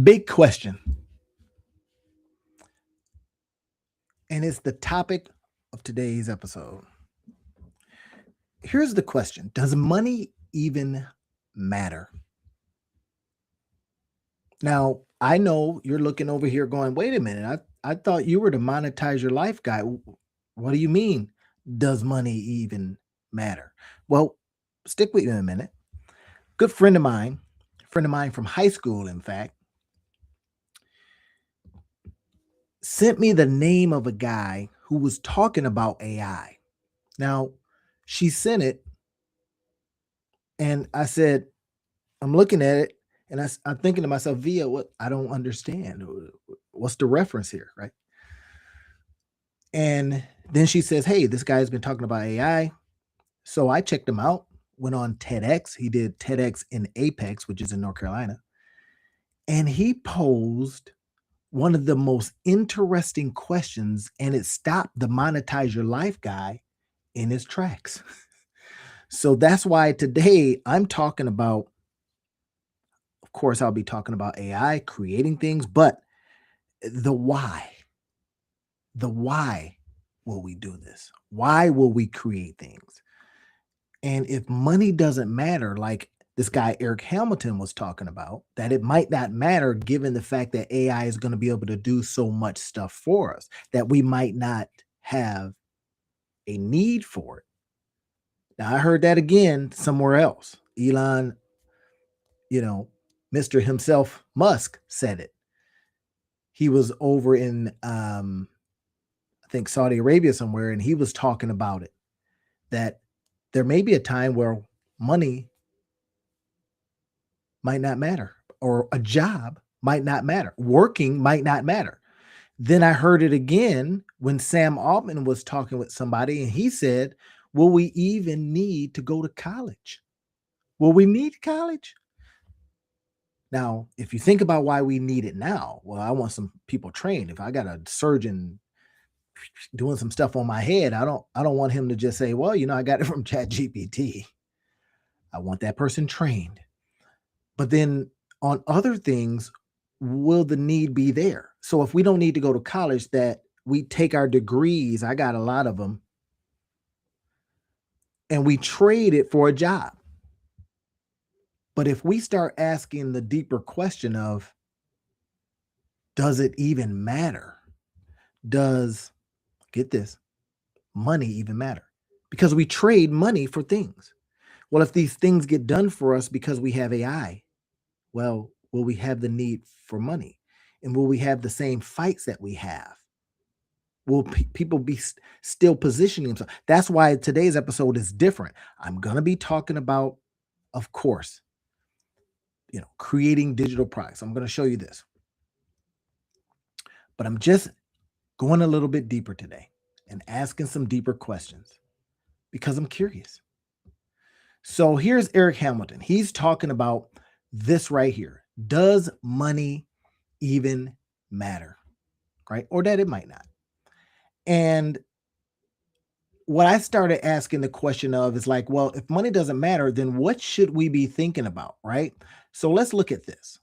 Big question. And it's the topic of today's episode. Here's the question. Does money even matter? Now, I know you're looking over here going, wait a minute. I thought you were the monetize your life guy. What do you mean? Does money even matter? Well, stick with me a minute. Good friend of mine from high school, in fact, sent me the name of a guy who was talking about AI. Now, she sent it, and I said, I'm looking at it, and I'm thinking to myself, Via, what? I don't understand. What's the reference here, right? And then she says, hey, this guy's been talking about AI. So I checked him out, went on TEDx. He did TEDx in Apex, which is in North Carolina. And he posed one of the most interesting questions, and it stopped the monetize your life guy in his tracks. So that's why today I'm talking about, of course, I'll be talking about AI creating things, but the why. The why will we do this? Why will we create things? And if money doesn't matter, like this guy Eric Hamilton was talking about, that it might not matter given the fact that AI is going to be able to do so much stuff for us that we might not have a need for it. Now, I heard that again somewhere else. Elon, Mr. himself, Musk, said it. He was over in, I think, Saudi Arabia somewhere, and he was talking about it, that there may be a time where money might not matter, or a job might not matter, working might not matter. Then I heard it again when Sam Altman was talking with somebody, and he said, will we even need to go to college? Will we need college? Now, if you think about why we need it now, well, I want some people trained. If I got a surgeon doing some stuff on my head, I don't want him to just say, well, I got it from ChatGPT. I want that person trained. But then on other things, will the need be there? So if we don't need to go to college, that we take our degrees, I got a lot of them, and we trade it for a job. But if we start asking the deeper question of, does it even matter? Does, get this, money even matter? Because we trade money for things. Well, if these things get done for us because we have AI, well, will we have the need for money? And will we have the same fights that we have? Will people be still positioning themselves? That's why today's episode is different. I'm going to be talking about, of course, creating digital products. I'm going to show you this. But I'm just going a little bit deeper today and asking some deeper questions because I'm curious. So here's Eric Hamilton. He's talking about this right here. Does money even matter? Right? Or that it might not. And what I started asking the question of is like, well, if money doesn't matter, then what should we be thinking about? Right? So let's look at this.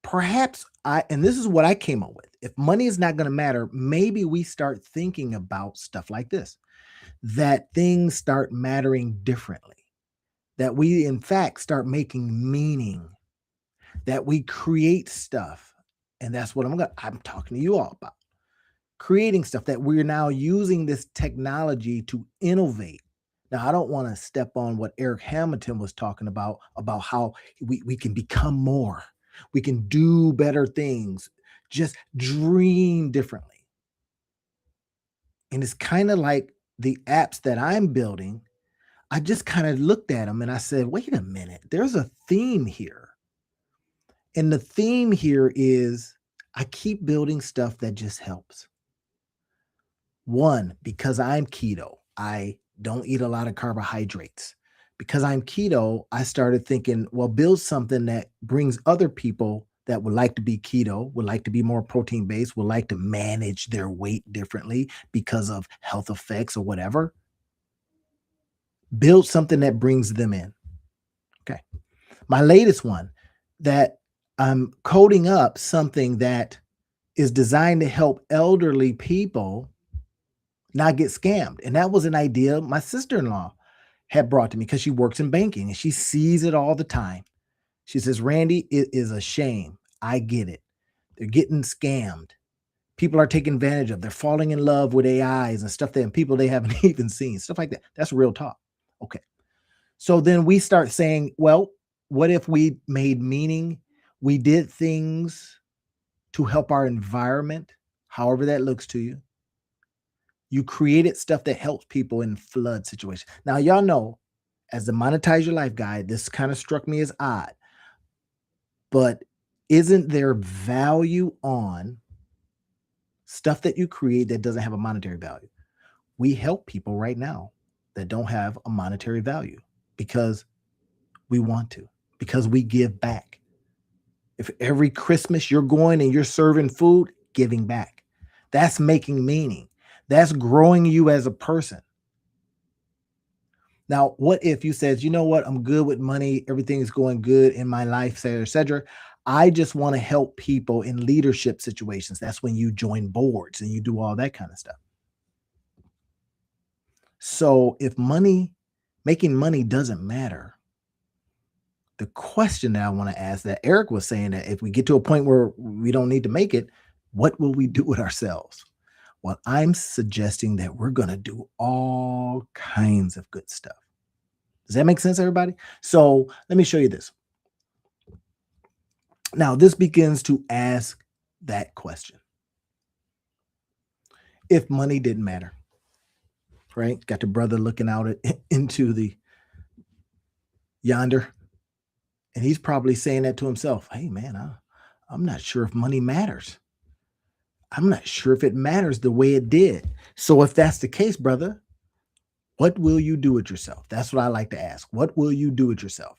Perhaps and this is what I came up with. If money is not going to matter, maybe we start thinking about stuff like this, that things start mattering differently, that we, in fact, start making meaning, that we create stuff. And that's what I'm talking to you all about. Creating stuff, that we're now using this technology to innovate. Now, I don't want to step on what Eric Hamilton was talking about how we can become more. We can do better things, just dream differently. And it's kind of like the apps that I'm building. I just kind of looked at them and I said, wait a minute, there's a theme here. And the theme here is I keep building stuff that just helps. One, because I'm keto, I don't eat a lot of carbohydrates. Because I'm keto, I started thinking, well, build something that brings other people that would like to be keto, would like to be more protein based, would like to manage their weight differently because of health effects or whatever. Build something that brings them in. Okay. My latest one that I'm coding up something that is designed to help elderly people not get scammed. And that was an idea my sister-in-law had brought to me because she works in banking and she sees it all the time. She says, Randy, it is a shame. I get it. They're getting scammed. People are taking advantage of. They're falling in love with AIs and stuff that and people they haven't even seen. Stuff like that. That's real talk. Okay. So then we start saying, well, what if we made meaning? We did things to help our environment, however that looks to you. You created stuff that helps people in flood situations. Now, y'all know, as the Monetize Your Life guy, this kind of struck me as odd, but isn't there value on stuff that you create that doesn't have a monetary value? We help people right now that don't have a monetary value because we want to, because we give back. If every Christmas you're going and you're serving food, giving back, that's making meaning. That's growing you as a person. Now, what if you said, you know what, I'm good with money, everything is going good in my life, et cetera, et cetera. I just want to help people in leadership situations. That's when you join boards and you do all that kind of stuff. So if making money doesn't matter, the question that I want to ask that Eric was saying that if we get to a point where we don't need to make it, what will we do with ourselves? Well, I'm suggesting that we're going to do all kinds of good stuff. Does that make sense, everybody? So let me show you this. Now, this begins to ask that question. If money didn't matter, right? Got the brother looking out into the yonder, and he's probably saying that to himself. Hey, man, I'm not sure if money matters. I'm not sure if it matters the way it did. So if that's the case, brother, what will you do with yourself? That's what I like to ask. What will you do with yourself?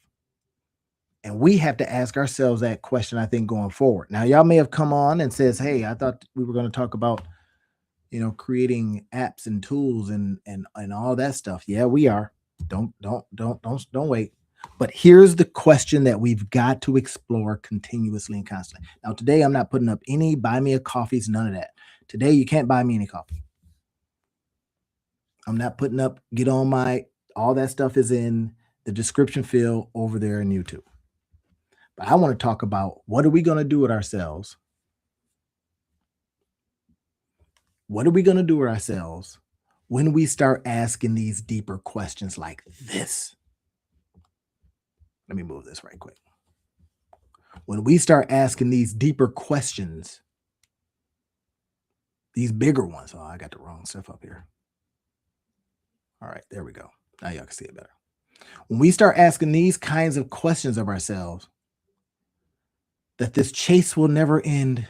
And we have to ask ourselves that question, I think, going forward. Now, y'all may have come on and says, hey, I thought we were going to talk about, creating apps and tools and all that stuff. Yeah, we are. Don't wait. But here's the question that we've got to explore continuously and constantly. Now, today, I'm not putting up any buy me a coffees, none of that. Today, you can't buy me any coffee. I'm not putting up, all that stuff is in the description field over there in YouTube. But I want to talk about what are we going to do with ourselves? What are we going to do with ourselves when we start asking these deeper questions like this? Let me move this right quick. When we start asking these deeper questions, these bigger ones. Oh, I got the wrong stuff up here. All right, there we go. Now y'all can see it better. When we start asking these kinds of questions of ourselves, that this chase will never end,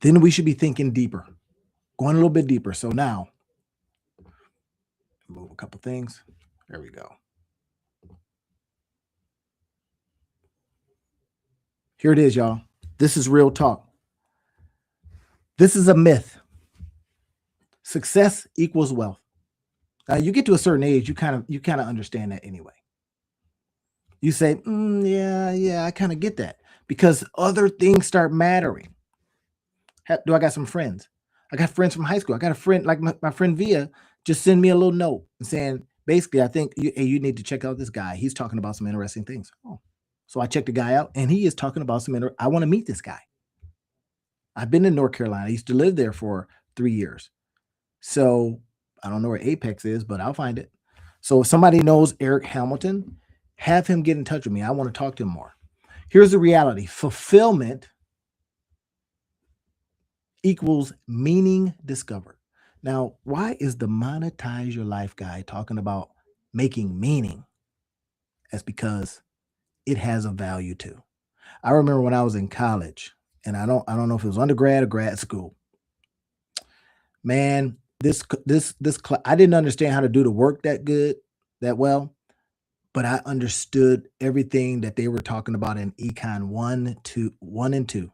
then we should be thinking deeper, going a little bit deeper. So now, move a couple things. There we go. Here it is, y'all. This is real talk. This is a myth. Success equals wealth. Now, you get to a certain age, you kind of understand that anyway. You say, yeah, I kind of get that because other things start mattering. I got some friends? I got friends from high school. I got a friend like my friend Via just send me a little note saying, basically, I think you need to check out this guy. He's talking about some interesting things. Oh, so I checked the guy out, and he is talking about I want to meet this guy. I've been in North Carolina. I used to live there for 3 years. So I don't know where Apex is, but I'll find it. So if somebody knows Eric Hamilton, have him get in touch with me. I want to talk to him more. Here's the reality. Fulfillment equals meaning discovered. Now, why is the Monetize Your Life guy talking about making meaning? That's because it has a value too. I remember when I was in college, and I don't know if it was undergrad or grad school. Man, I didn't understand how to do the work that well, but I understood everything that they were talking about in Econ 1 and 2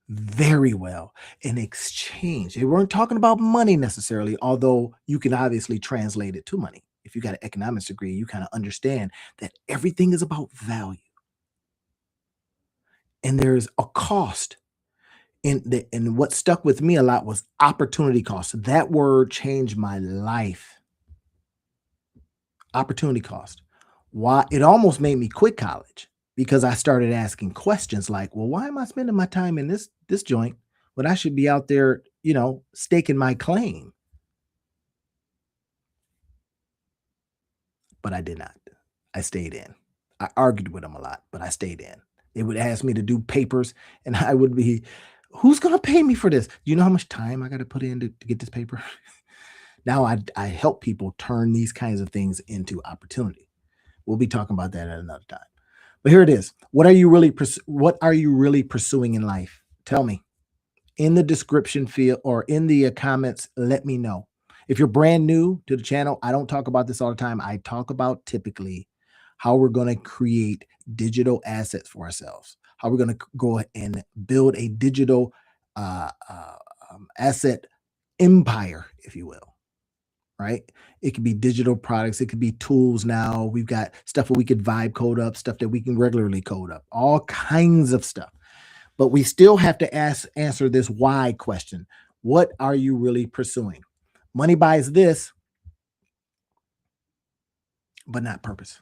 very well. In exchange, they weren't talking about money necessarily, although you can obviously translate it to money. If you got an economics degree, you kind of understand that everything is about value. And there's a cost. And what stuck with me a lot was opportunity cost. That word changed my life. Opportunity cost. Why? It almost made me quit college because I started asking questions like, well, why am I spending my time in this joint when I should be out there, staking my claim? But I did not. I stayed in. I argued with them a lot, but I stayed in. They would ask me to do papers, and I would be, who's going to pay me for this? You know how much time I got to put in to get this paper? Now I help people turn these kinds of things into opportunity. We'll be talking about that at another time. But here it is. What are you really pursuing in life? Tell me in the description field or in the comments. Let me know. If you're brand new to the channel, I don't talk about this all the time. I talk about typically how we're going to create digital assets for ourselves, how we're going to go and build a digital asset empire, if you will. Right? It could be digital products. It could be tools now. We've got stuff where we could vibe code up, stuff that we can regularly code up, all kinds of stuff. But we still have to answer this why question. What are you really pursuing? Money buys this, but not purpose.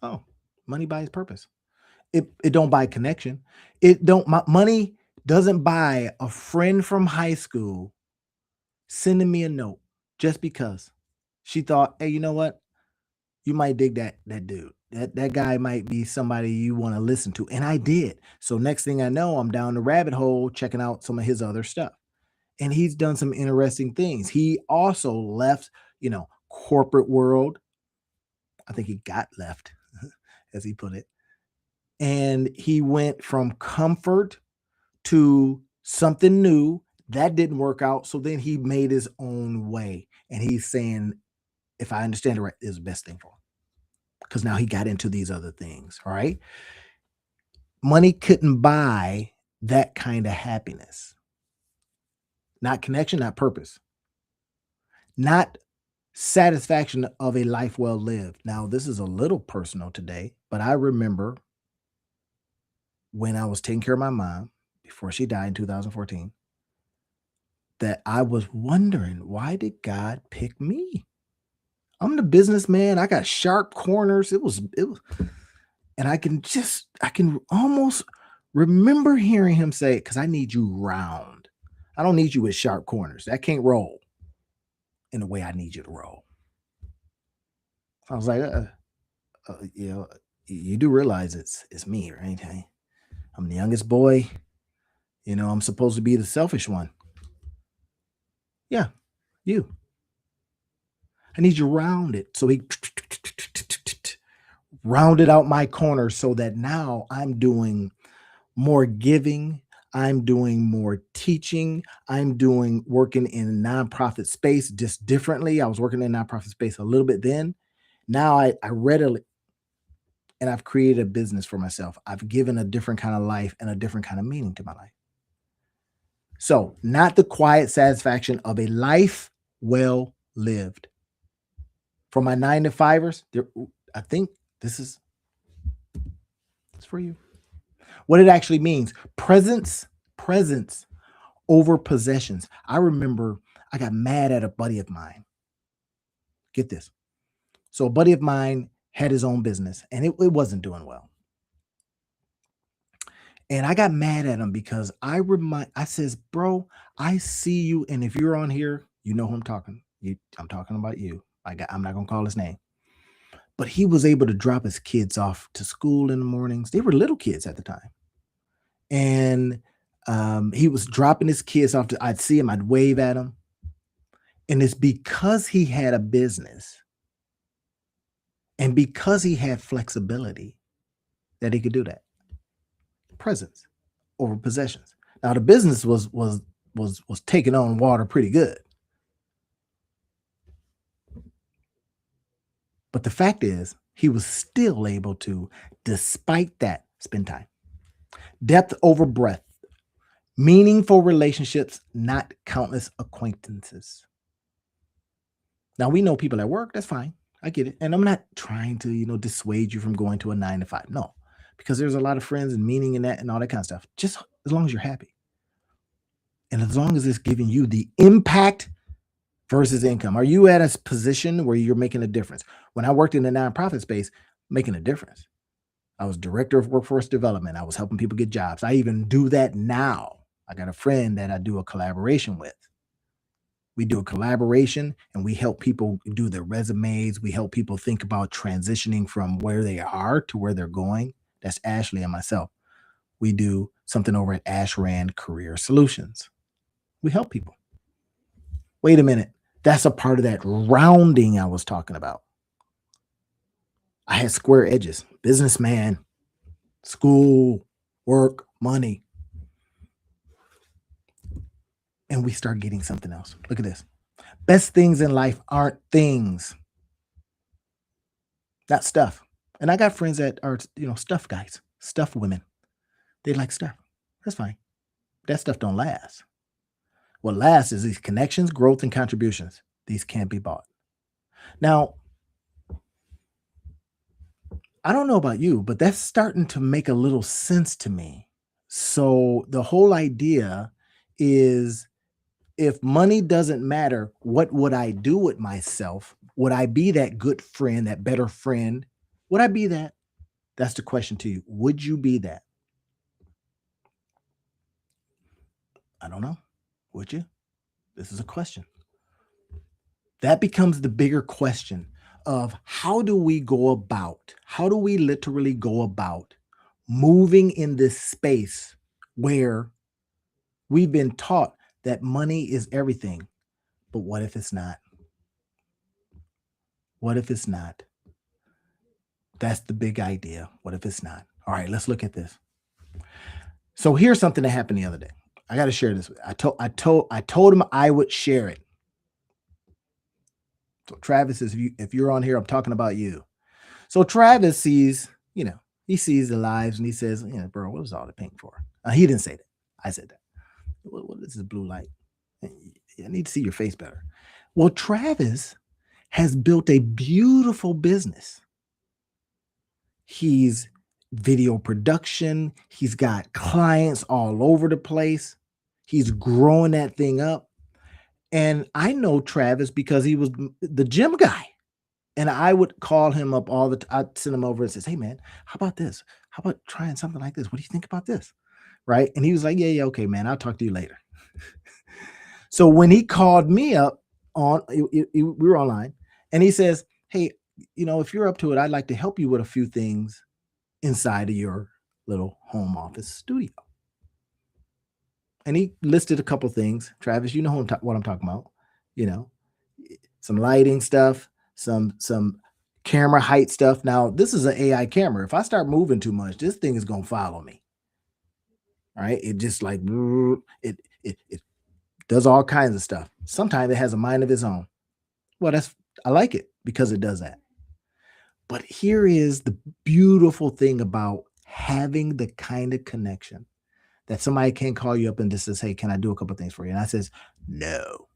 Oh, money buys purpose. It don't buy connection. Money doesn't buy a friend from high school sending me a note just because she thought, hey, you know what? You might dig that dude. That guy might be somebody you want to listen to. And I did. So next thing I know, I'm down the rabbit hole checking out some of his other stuff. And he's done some interesting things. He also left, corporate world. I think he got left, as he put it. And he went from comfort to something new. That didn't work out. So then he made his own way. And he's saying, if I understand it right, is the best thing for him. Because now he got into these other things. All right. Money couldn't buy that kind of happiness. Not connection, not purpose. Not satisfaction of a life well lived. Now, this is a little personal today, but I remember when I was taking care of my mom before she died in 2014, that I was wondering, why did God pick me? I'm the businessman. I got sharp corners. It was, and I can almost remember hearing him say, because I need you round. I don't need you with sharp corners. That can't roll in the way I need you to roll. I was like, you do realize it's me, right? I'm the youngest boy. I'm supposed to be the selfish one. Yeah, you. I need you rounded. So he rounded out my corners so that now I'm doing more giving. I'm doing more teaching. I'm working in a nonprofit space just differently. I was working in a nonprofit space a little bit then. Now I readily, and I've created a business for myself. I've given a different kind of life and a different kind of meaning to my life. So, not the quiet satisfaction of a life well lived. For my 9-to-5ers, I think it's for you. What it actually means, presence over possessions. I remember I got mad at a buddy of mine. Get this. So a buddy of mine had his own business and it wasn't doing well. And I got mad at him because I says, bro, I see you. And if you're on here, you know who I'm talking. I'm talking about you. I'm not gonna call his name. But he was able to drop his kids off to school in the mornings. They were little kids at the time. And he was dropping his kids off. I'd see him, I'd wave at him. And it's because he had a business and because he had flexibility that he could do that. Presence over possessions. Now the business was taking on water pretty good. But the fact is, he was still able to, despite that, spend time. Depth over breadth. Meaningful relationships, not countless acquaintances. Now, we know people at work. That's fine. I get it. And I'm not trying to, dissuade you from going to a 9-to-5. No. because there's a lot of friends and meaning in that and all that kind of stuff. Just as long as you're happy and as long as it's giving you the impact versus income. Are you at a position where you're making a difference? When I worked in the nonprofit space, making a difference. I was director of workforce development. I was helping people get jobs. I even do that now. I got a friend that I do a collaboration with. We do a collaboration and we help people do their resumes. We help people think about transitioning from where they are to where they're going. That's Ashley and myself. We do something over at Ashran Career Solutions. We help people. Wait a minute. That's a part of that rounding I was talking about. I had square edges, businessman, school, work, money. And we start getting something else. Look at this. Best things in life aren't things, not stuff. And I got friends that are, stuff guys, stuff women. They like stuff. That's fine. That stuff don't last. What lasts is these connections, growth, and contributions. These can't be bought. Now, I don't know about you, but that's starting to make a little sense to me. So the whole idea is, if money doesn't matter, what would I do with myself? Would I be that good friend, that better friend? Would I be that? That's the question to you. Would you be that? I don't know. Would you? This is a question. That becomes the bigger question of how do we literally go about moving in this space where we've been taught that money is everything. But what if it's not? What if it's not? That's the big idea. What if it's not? All right, let's look at this. So here's something that happened the other day. I got to share this. I told him I would share it. So Travis, if you're on here, I'm talking about you. So Travis sees, he sees the lives and he says, bro, what was all the pink for? He didn't say that. I said that. What is this blue light? I need to see your face better. Well, Travis has built a beautiful business. He's video production. He's got clients all over the place. He's growing that thing up. And I know Travis because he was the gym guy. And I would call him up all the time. I'd send him over and says, hey, man, how about this? How about trying something like this? What do you think about this? Right. And he was like, yeah, okay, man, I'll talk to you later. So when he called me up we were online, and he says, hey, if you're up to it, I'd like to help you with a few things inside of your little home office studio. And he listed a couple things. Travis, you know what I'm talking about. Some lighting stuff, some camera height stuff. Now, this is an AI camera. If I start moving too much, this thing is going to follow me. All right. It just like, it does all kinds of stuff. Sometimes it has a mind of its own. Well, I like it because it does that. But here is the beautiful thing about having the kind of connection that somebody can call you up and just says, hey, can I do a couple things for you? And I says, no.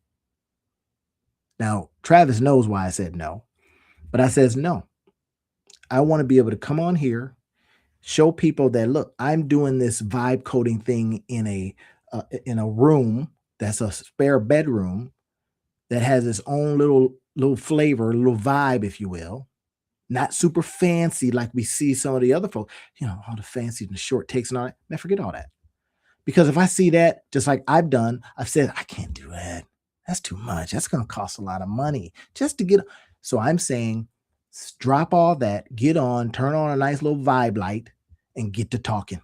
Now, Travis knows why I said no, but I says, no, I want to be able to come on here, show people that, look, I'm doing this vibe coding thing in a room that's a spare bedroom that has its own little flavor, little vibe, if you will. Not super fancy like we see some of the other folks, all the fancy and the short takes and all that. Man, forget all that. Because if I see that, just like I've said, I can't do that. That's too much. That's going to cost a lot of money just to get. So I'm saying, drop all that, get on, turn on a nice little vibe light and get to talking.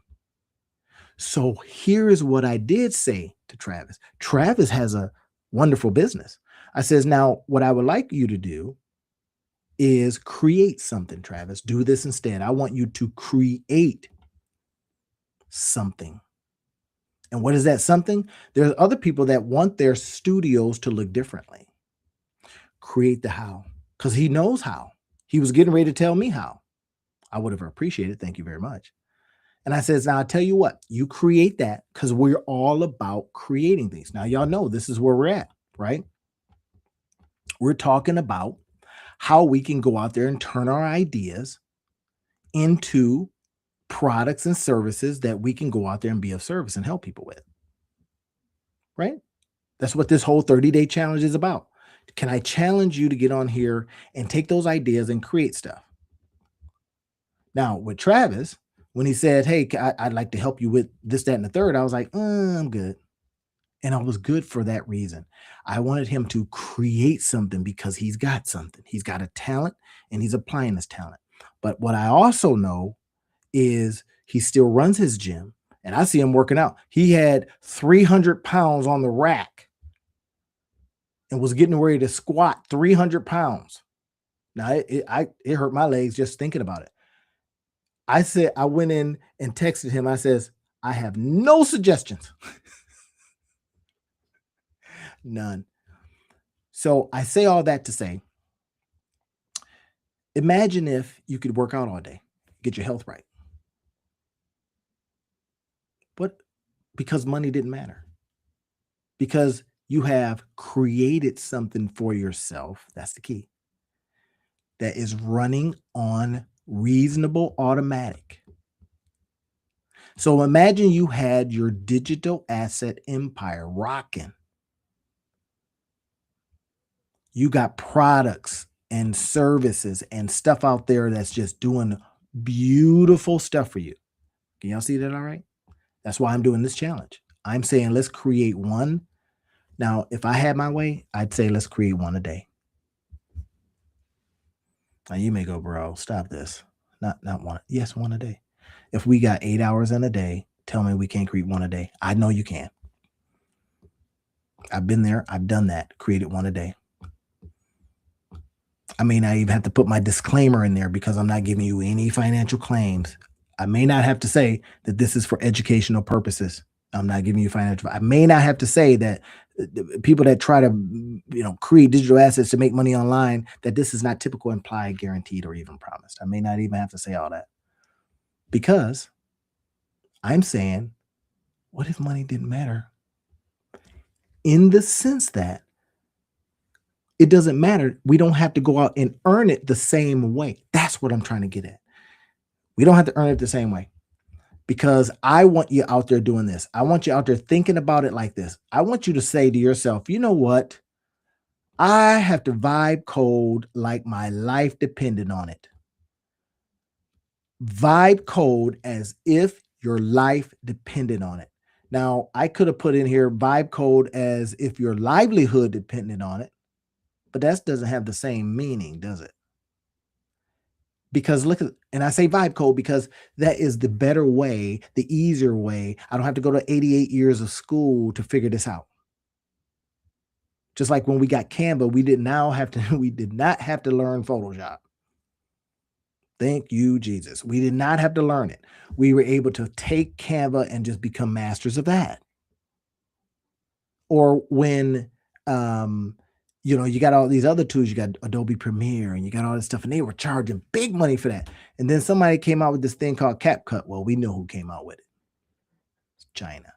So here is what I did say to Travis. Travis has a wonderful business. I says, now what I would like you to do is create something, Travis. Do this instead. I want you to create something. And what is that something? There's other people that want their studios to look differently. Create the how, because he knows how. He was getting ready to tell me how. I would have appreciated. Thank you very much. And I says, now I'll tell you what, you create that, because we're all about creating things. Now, y'all know this is where we're at, right? We're talking about how we can go out there and turn our ideas into products and services that we can go out there and be of service and help people with, right? That's what this whole 30-day challenge is about. Can I challenge you to get on here and take those ideas and create stuff? Now, with Travis, when he said, "Hey, I'd like to help you with this, that, and the third," I was like, I'm good. And I was good for that reason. I wanted him to create something because he's got something. He's got a talent and he's applying his talent. But what I also know is he still runs his gym and I see him working out. He had 300 pounds on the rack and was getting ready to squat 300 pounds. Now, it hurt my legs just thinking about it. I went in and texted him. I says, I have no suggestions. None. So I say all that to say, imagine if you could work out all day, get your health right. But because money didn't matter, because you have created something for yourself, that's the key, that is running on reasonable automatic. So imagine you had your digital asset empire rocking. You got products and services and stuff out there that's just doing beautiful stuff for you. Can y'all see that all right? That's why I'm doing this challenge. I'm saying let's create one. Now, if I had my way, I'd say let's create one a day. Now you may go, bro, stop this. Not one. Yes, one a day. If we got 8 hours in a day, tell me we can't create one a day. I know you can. I've been there. I've done that. Created one a day. I may not even have to put my disclaimer in there because I'm not giving you any financial claims. I may not have to say that this is for educational purposes. I'm not giving you financial. I may not have to say that people that try to, create digital assets to make money online, that this is not typical, implied, guaranteed, or even promised. I may not even have to say all that because I'm saying, what if money didn't matter? In the sense that it doesn't matter. We don't have to go out and earn it the same way. That's what I'm trying to get at. We don't have to earn it the same way because I want you out there doing this. I want you out there thinking about it like this. I want you to say to yourself, you know what? I have to vibe code like my life depended on it. Vibe code as if your life depended on it. Now, I could have put in here vibe code as if your livelihood depended on it. But that doesn't have the same meaning, does it? Because look at, and I say vibe code because that is the better way, the easier way. I don't have to go to 88 years of school to figure this out. Just like when we got Canva, we did not have to learn Photoshop. Thank you, Jesus. We did not have to learn it. We were able to take Canva and just become masters of that. Or when you got all these other tools, you got Adobe Premiere and you got all this stuff, and they were charging big money for that. And then somebody came out with this thing called CapCut. Well, we know who came out with it. It's China.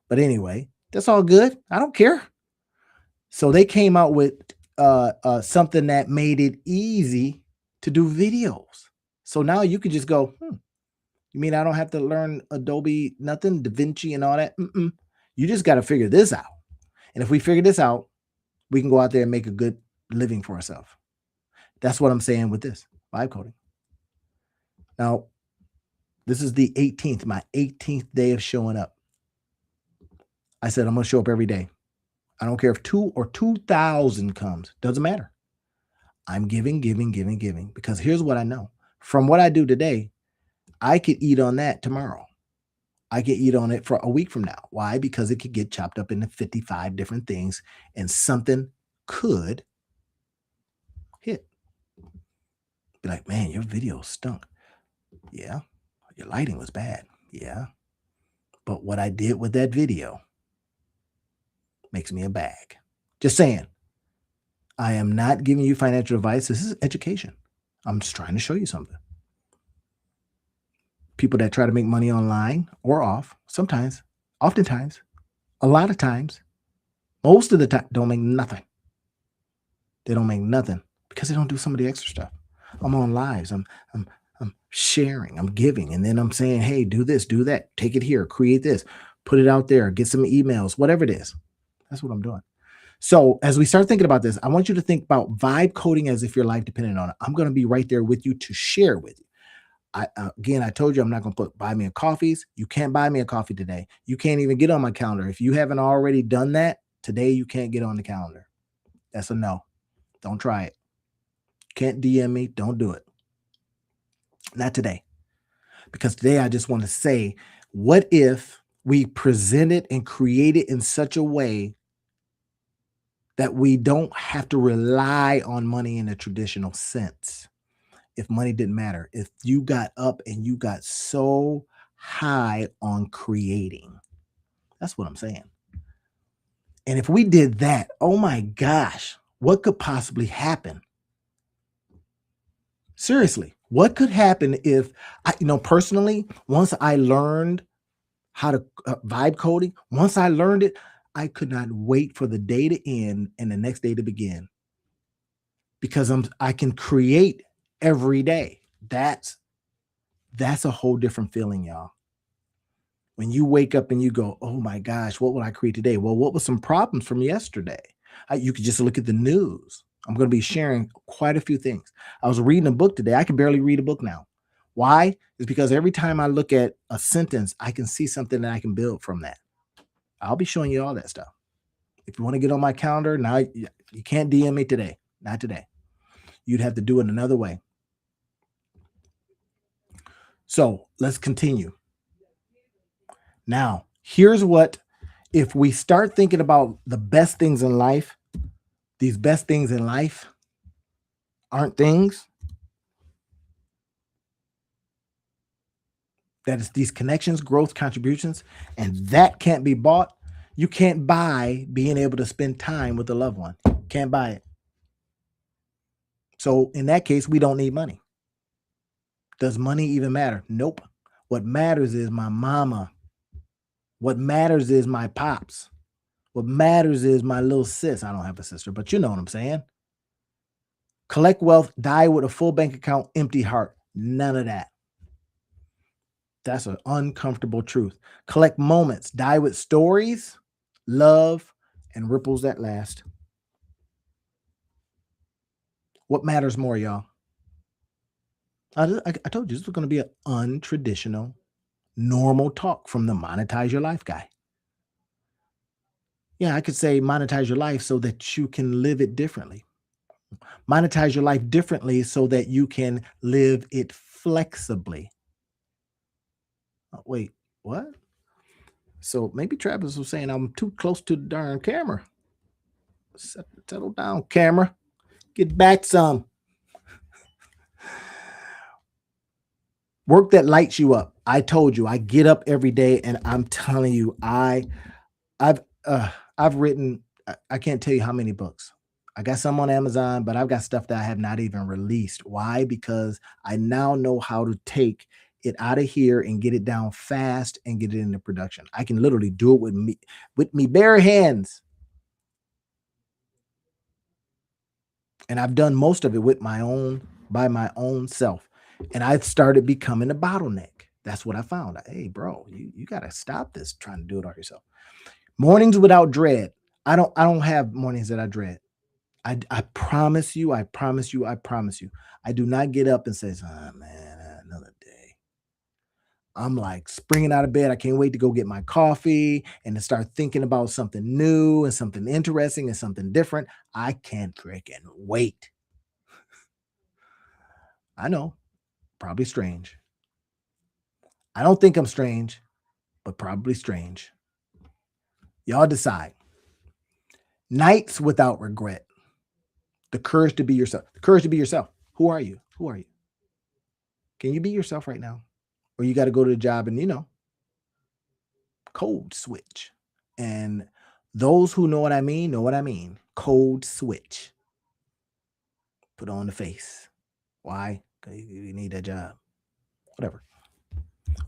But anyway, that's all good. I don't care. So they came out with something that made it easy to do videos. So now you can just go, you mean I don't have to learn Adobe, nothing, DaVinci and all that? You just got to figure this out. And if we figure this out, we can go out there and make a good living for ourselves. That's what I'm saying with this vibe coding. Now, this is the 18th, my 18th day of showing up. I said, I'm going to show up every day. I don't care if 2 or 2,000 comes. Doesn't matter. I'm giving, because here's what I know. From what I do today, I could eat on that tomorrow. I could eat on it for a week from now. Why? Because it could get chopped up into 55 different things and something could hit. Be like, man, your video stunk. Yeah. Your lighting was bad. Yeah. But what I did with that video makes me a bag. Just saying. I am not giving you financial advice. This is education. I'm just trying to show you something. People that try to make money online or off, sometimes, oftentimes, a lot of times, most of the time, don't make nothing. They don't make nothing because they don't do some of the extra stuff. I'm on lives. I'm I'm sharing, I'm giving, and then I'm saying, hey, do this, do that, take it here, create this, put it out there, get some emails, whatever it is. That's what I'm doing. So as we start thinking about this, I want you to think about vibe coding as if your life depended on it. I'm going to be right there with you to share with you. Again, I told you I'm not going to put buy me a coffees. You can't buy me a coffee today. You can't even get on my calendar. If you haven't already done that today, you can't get on the calendar. That's a no. Don't try it. Can't DM me. Don't do it. Not today. Because today I just want to say, what if we present it and create it in such a way that we don't have to rely on money in a traditional sense? If money didn't matter, if you got up and you got so high on creating, that's what I'm saying. And if we did that, oh my gosh, what could possibly happen? Seriously, what could happen if personally, once I learned how to vibe coding, once I learned it, I could not wait for the day to end and the next day to begin because I can create every day. That's a whole different feeling, y'all. When you wake up and you go, oh my gosh, what will I create today? Well, what were some problems from yesterday? You could just look at the news. I'm going to be sharing quite a few things. I was reading a book today. I can barely read a book now. Why? It's because every time I look at a sentence, I can see something that I can build from that. I'll be showing you all that stuff. If you want to get on my calendar, now you can't DM me today. Not today. You'd have to do it another way. So let's continue. Now, here's what, if we start thinking about the best things in life, these best things in life aren't things. That is these connections, growth, contributions, and that can't be bought. You can't buy being able to spend time with a loved one. Can't buy it. So in that case, we don't need money. Does money even matter? Nope. What matters is my mama. What matters is my pops. What matters is my little sis. I don't have a sister, but you know what I'm saying. Collect wealth, die with a full bank account, empty heart. None of that. That's an uncomfortable truth. Collect moments, die with stories, love, and ripples that last. What matters more, y'all? I told you this was going to be an untraditional, normal talk from the Monetize Your Life guy. Yeah, I could say monetize your life so that you can live it differently. Monetize your life differently so that you can live it flexibly. Oh, wait, what? So maybe Travis was saying I'm too close to the darn camera. Settle down, camera. Get back some. Work that lights you up. I told you, I get up every day and I'm telling you, I've written, I can't tell you how many books. I got some on Amazon, but I've got stuff that I have not even released. Why? Because I now know how to take it out of here and get it down fast and get it into production. I can literally do it with me bare hands. And I've done most of it by my own self. And I've started becoming a bottleneck. That's what I found. Hey, bro, you got to stop this trying to do it all yourself. Mornings without dread. I don't have mornings that I dread. I promise you, I promise you, I promise you. I do not get up and say, oh man, another day. I'm like springing out of bed. I can't wait to go get my coffee and to start thinking about something new and something interesting and something different. I can't freaking wait. I know, probably strange. I don't think I'm strange, but probably strange. Y'all decide. Nights without regret. The courage to be yourself. The courage to be yourself. Who are you? Who are you? Can you be yourself right now? Or you got to go to the job and, code switch. And those who know what I mean, know what I mean. Code switch. Put on the face. Why? Because you need that job. Whatever.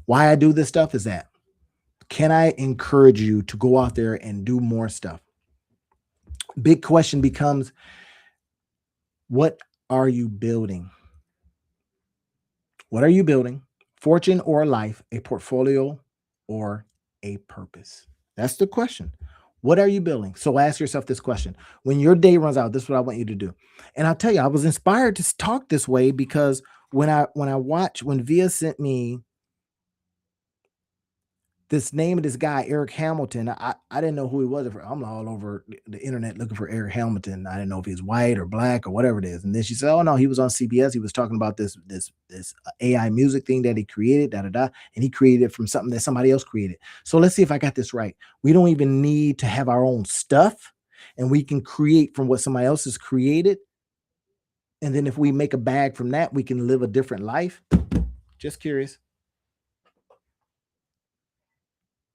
Why I do this stuff is that, can I encourage you to go out there and do more stuff? Big question becomes, what are you building? What are you building? Fortune or a life, a portfolio or a purpose? That's the question. What are you building? So ask yourself this question. When your day runs out, this is what I want you to do. And I'll tell you, I was inspired to talk this way because when Via sent me this name of this guy, Eric Hamilton. I didn't know who he was. I'm all over the internet looking for Eric Hamilton. I didn't know if he's white or black or whatever it is. And then she said, "Oh no, he was on CBS. He was talking about this AI music thing that he created, da da da, and he created it from something that somebody else created." So let's see if I got this right. We don't even need to have our own stuff, and we can create from what somebody else has created. And then if we make a bag from that, we can live a different life. Just curious.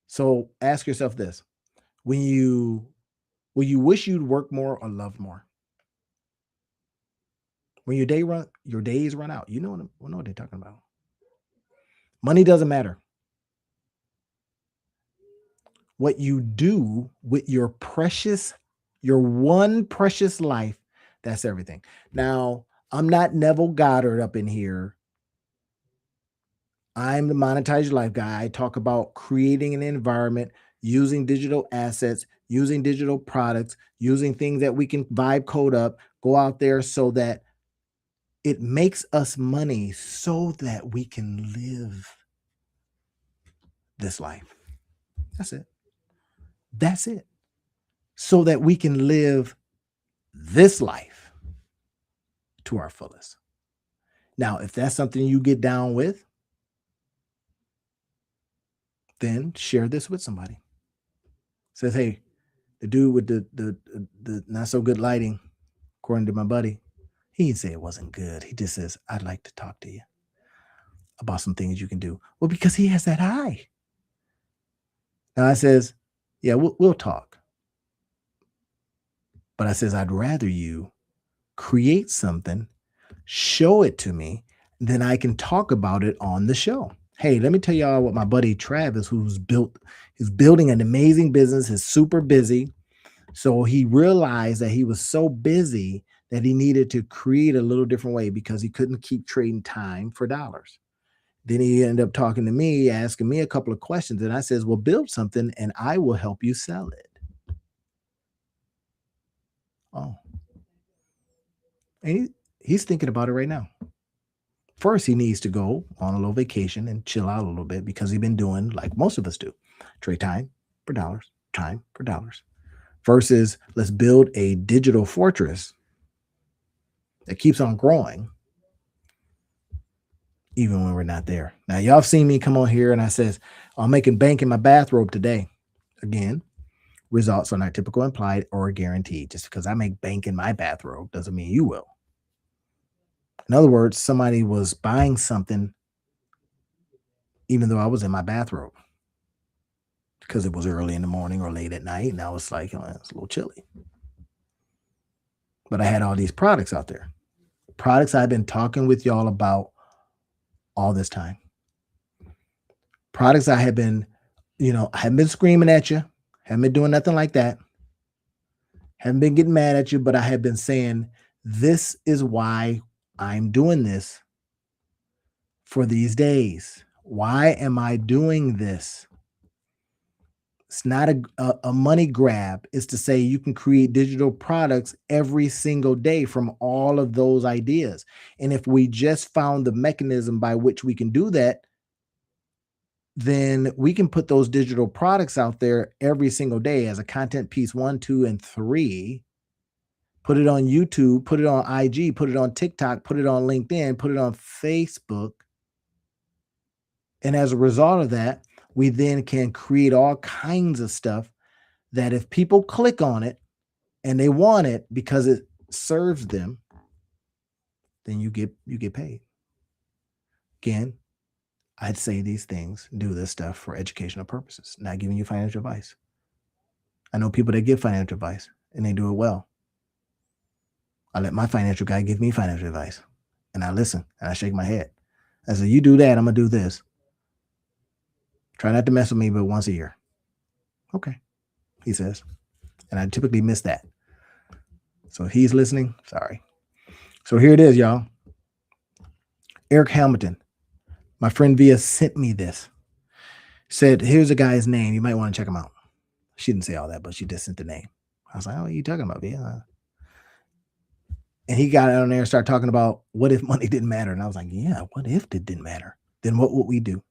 So ask yourself this. When you will you wish you'd work more or love more? When your days run out, you know what they're talking about. Money doesn't matter. What you do with your one precious life, that's everything. Now, I'm not Neville Goddard up in here. I'm the monetized life guy. I talk about creating an environment, using digital assets, using digital products, using things that we can vibe code up, go out there so that it makes us money so that we can live this life. That's it. That's it. So that we can live this life to our fullest. Now, if that's something you get down with, then share this with somebody. Says, hey, the dude with the not so good lighting, according to my buddy, he didn't say it wasn't good. He just says, I'd like to talk to you about some things you can do. Well, because he has that eye. Now I says, yeah, we'll talk. But I says, I'd rather you create something, show it to me, then I can talk about it on the show. Hey, let me tell y'all what my buddy Travis, he's building an amazing business, is super busy. So he realized that he was so busy that he needed to create a little different way because he couldn't keep trading time for dollars. Then he ended up talking to me, asking me a couple of questions. And I says, well, build something and I will help you sell it. Oh, and he's thinking about it right now. First, he needs to go on a little vacation and chill out a little bit because he's been doing like most of us do, trade time for dollars, versus let's build a digital fortress that keeps on growing even when we're not there. Now, y'all have seen me come on here and I says, I'm making bank in my bathrobe today. Again, results are not typical, implied, or guaranteed. Just because I make bank in my bathrobe doesn't mean you will. In other words, somebody was buying something even though I was in my bathrobe because it was early in the morning or late at night. And I was like, oh, it's a little chilly. But I had all these products out there. Products I've been talking with y'all about all this time. Products I have been, I haven't been screaming at you, haven't been doing nothing like that, haven't been getting mad at you, but I have been saying, this is why I'm doing this for these days. Why am I doing this? It's not a money grab. It's to say you can create digital products every single day from all of those ideas. And if we just found the mechanism by which we can do that, then we can put those digital products out there every single day as a content piece 1, 2, and 3. Put it on YouTube, put it on IG, put it on TikTok, put it on LinkedIn, put it on Facebook. And as a result of that, we then can create all kinds of stuff that if people click on it and they want it because it serves them, then you get paid. Again, I'd say these things, do this stuff for educational purposes, not giving you financial advice. I know people that give financial advice and they do it well. I let my financial guy give me financial advice and I listen and I shake my head. I say, you do that, I'm going to do this. Try not to mess with me, but once a year. Okay, he says. And I typically miss that. So he's listening. Sorry. So here it is, y'all. Eric Hamilton. My friend Via sent me this. Said, here's a guy's name. You might want to check him out. She didn't say all that, but she just sent the name. I was like, oh, what are you talking about, Via? And he got on there and started talking about what if money didn't matter. And I was like, yeah, what if it didn't matter? Then what would we do?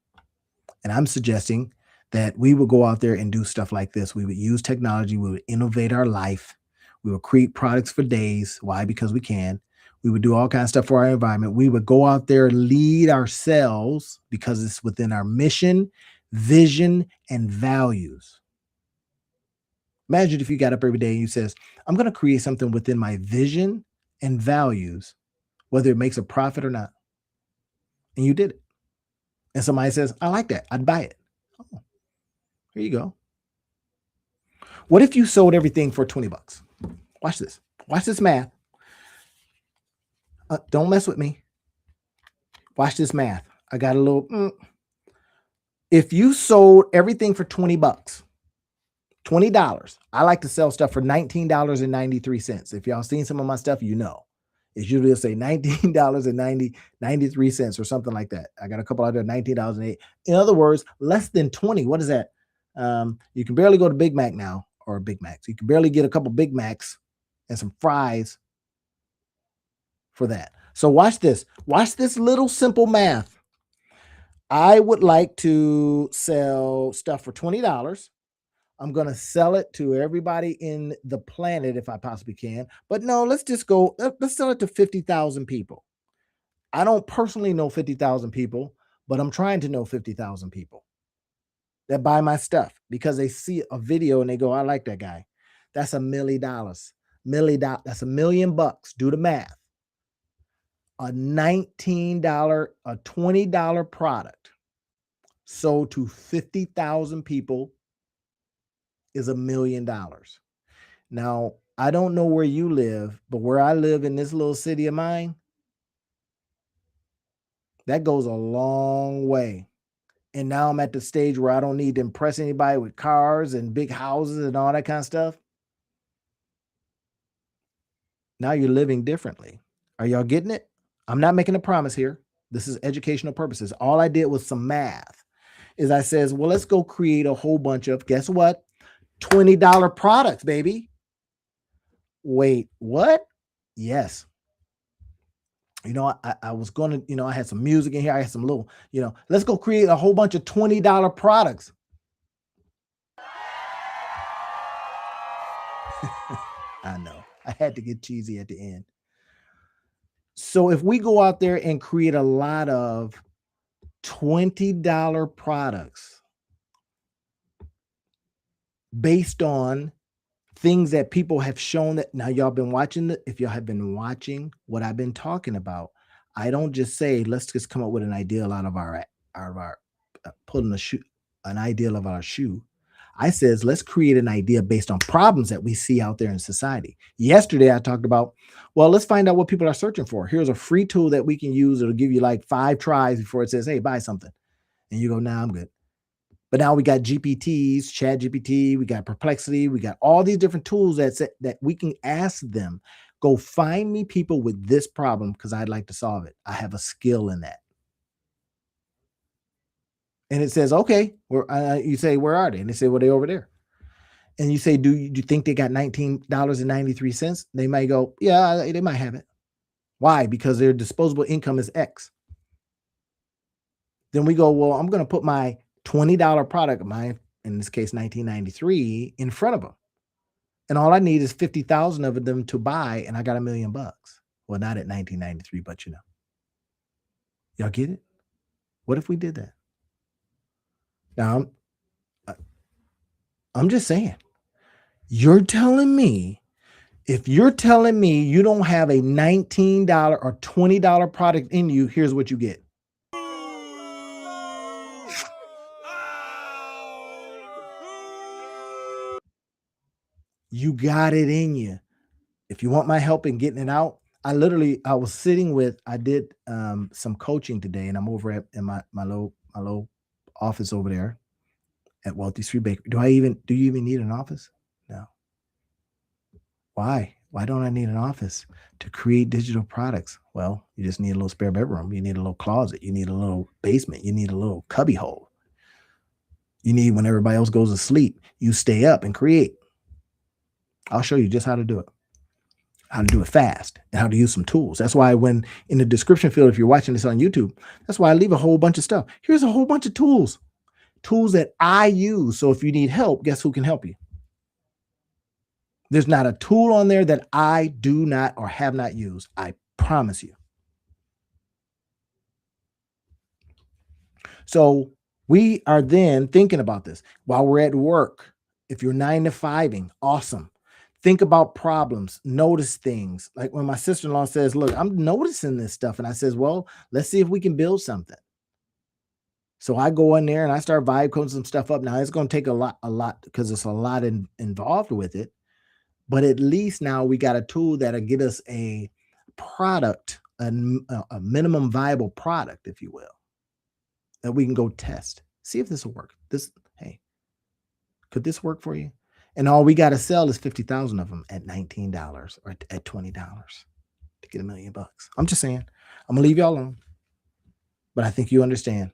And I'm suggesting that we would go out there and do stuff like this. We would use technology. We would innovate our life. We would create products for days. Why? Because we can. We would do all kinds of stuff for our environment. We would go out there, lead ourselves because it's within our mission, vision, and values. Imagine if you got up every day and you says, I'm going to create something within my vision and values, whether it makes a profit or not. And you did it. And somebody says, I like that. I'd buy it. Oh, here you go. What if you sold everything for 20 bucks? Watch this. Watch this math. Don't mess with me. Watch this math. I got a little. If you sold everything for 20 bucks, $20. I like to sell stuff for $19.93. If y'all seen some of my stuff, you know. It's usually say $19.93 or something like that. I got a couple out there, $19.08. In other words, less than 20. What is that? You can barely go to Big Mac now, or Big Macs. You can barely get a couple Big Macs and some fries for that. So watch this. Watch this little simple math. I would like to sell stuff for $20. I'm going to sell it to everybody in the planet if I possibly can. But no, let's sell it to 50,000 people. I don't personally know 50,000 people, but I'm trying to know 50,000 people that buy my stuff because they see a video and they go, I like that guy. That's $1 million. That's $1 million bucks. Do the math. A $19, a $20 product sold to 50,000 people is $1 million. Now, I don't know where you live, but where I live in this little city of mine, that goes a long way. And now I'm at the stage where I don't need to impress anybody with cars and big houses and all that kind of stuff. Now you're living differently. Are y'all getting it? I'm not making a promise here. This is educational purposes. All I did was some math. Is I says, well, let's go create a whole bunch of, guess what? $20 products, baby. Wait, what? Yes. I was going to, I had some music in here. I had some little, let's go create a whole bunch of $20 products. I know. I had to get cheesy at the end. So if we go out there and create a lot of $20 products based on things that people have shown that now y'all been watching if y'all have been watching what I've been talking about, I don't just say, let's just come up with an ideal out of our pulling an ideal of our shoe. I says, let's create an idea based on problems that we see out there in society. Yesterday, I talked about, well, let's find out what people are searching for. Here's a free tool that we can use. It'll give you like 5 tries before it says, hey, buy something. And you go, nah, I'm good. But now we got GPTs, Chat GPT, we got Perplexity, we got all these different tools that we can ask them, go find me people with this problem because I'd like to solve it. I have a skill in that. And it says, okay, you say, where are they? And they say, well, they're over there. And you say, do you think they got $19.93? They might go, yeah, they might have it. Why? Because their disposable income is X. Then we go, well, I'm going to put my $20 product, in this case, $19.93, in front of them. And all I need is 50,000 of them to buy, and I got $1 million bucks. Well, not at $19.93, but y'all get it? What if we did that? Now, I'm just saying, you're telling me, if you're telling me you don't have a $19 or $20 product in you, here's what you get. You got it in you. If you want my help in getting it out, I did some coaching today, and I'm over in my low office over there at Wealthy Street Bakery. Do you even need an office? No. Why? Why don't I need an office to create digital products? Well, you just need a little spare bedroom. You need a little closet. You need a little basement. You need a little cubby hole. You need, when everybody else goes to sleep, you stay up and create. I'll show you just how to do it, how to do it fast, and how to use some tools. That's why when in the description field, if you're watching this on YouTube, that's why I leave a whole bunch of stuff. Here's a whole bunch of tools that I use. So if you need help, guess who can help you? There's not a tool on there that I do not or have not used. I promise you. So we are then thinking about this while we're at work. If you're 9 to 5ing, awesome. Think about problems, notice things. Like when my sister-in-law says, look, I'm noticing this stuff. And I says, well, let's see if we can build something. So I go in there and I start vibe coding some stuff up. Now it's going to take a lot, because it's a lot involved with it. But at least now we got a tool that'll get us a product, a minimum viable product, if you will, that we can go test. See if this will work. Hey, could this work for you? And all we got to sell is 50,000 of them at $19 or at $20 to get $1 million. I'm just saying, I'm gonna leave y'all alone, but I think you understand.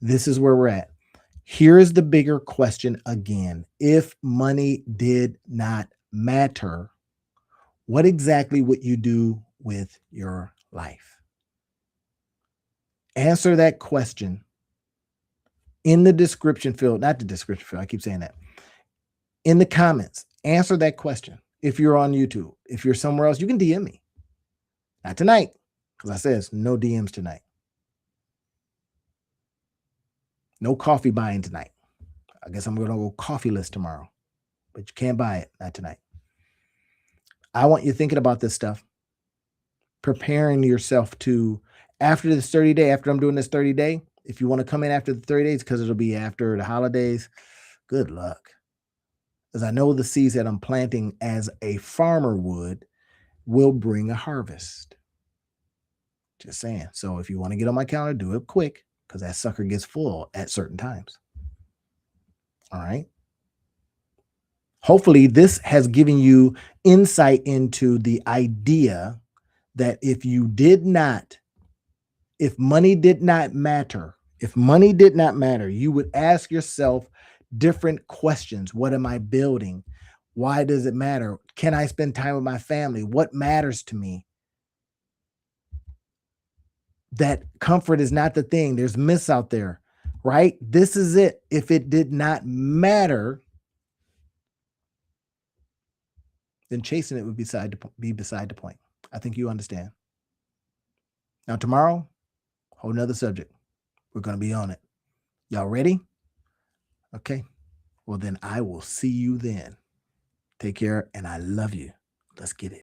This is where we're at. Here is the bigger question again. If money did not matter, what exactly would you do with your life? Answer that question in the description field, not the description field. I keep saying that. In the comments, answer that question. If you're on YouTube, if you're somewhere else, you can DM me. Not tonight, because I says no DMs tonight. No coffee buying tonight. I guess I'm going to go coffeeless tomorrow, but you can't buy it, not tonight. I want you thinking about this stuff, preparing yourself to, after this 30 day, after I'm doing this 30 day, if you want to come in after the 30 days, because it'll be after the holidays, good luck. As I know the seeds that I'm planting as a farmer would will bring a harvest. Just saying. So if you want to get on my calendar, do it quick, because that sucker gets full at certain times. All right. Hopefully this has given you insight into the idea that if money did not matter, you would ask yourself different questions. What am I building? Why does it matter? Can I spend time with my family? What matters to me? That comfort is not the thing. There's myths out there, right? This is it. If it did not matter, then chasing it would be beside the point. I think you understand. Now tomorrow, whole nother subject. We're going to be on it. Y'all ready? Okay. Well, then I will see you then. Take care, and I love you. Let's get it.